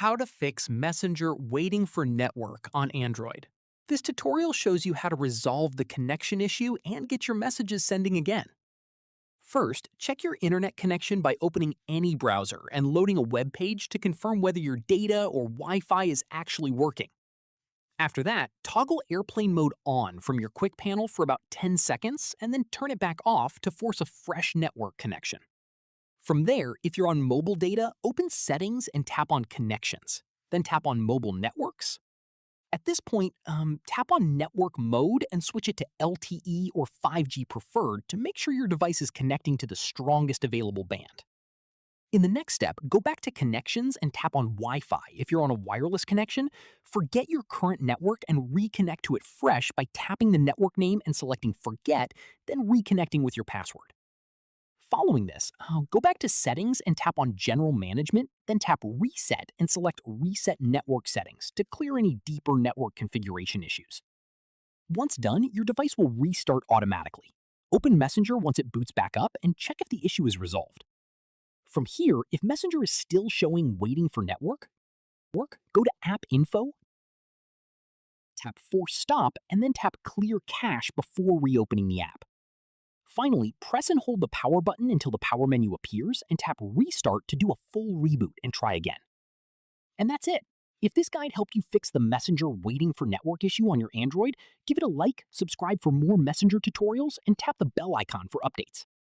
How to fix Messenger waiting for network on Android. This tutorial shows you how to resolve the connection issue and get your messages sending again. First, check your internet connection by opening any browser and loading a web page to confirm whether your data or Wi-Fi is actually working. After that, toggle airplane mode on from your quick panel for about 10 seconds and then turn it back off to force a fresh network connection. From there, if you're on mobile data, open Settings and tap on Connections. Then tap on Mobile Networks. At this point, tap on Network Mode and switch it to LTE or 5G preferred to make sure your device is connecting to the strongest available band. In the next step, go back to Connections and tap on Wi-Fi if you're on a wireless connection. Forget your current network and reconnect to it fresh by tapping the network name and selecting Forget, then reconnecting with your password. Following this, go back to Settings and tap on General Management, then tap Reset and select Reset Network Settings to clear any deeper network configuration issues. Once done, your device will restart automatically. Open Messenger once it boots back up and check if the issue is resolved. From here, if Messenger is still showing waiting for network, go to App Info, tap Force Stop, and then tap Clear Cache before reopening the app. Finally, press and hold the power button until the power menu appears and tap Restart to do a full reboot and try again. And that's it. If this guide helped you fix the Messenger waiting for network issue on your Android, give it a like, subscribe for more Messenger tutorials, and tap the bell icon for updates.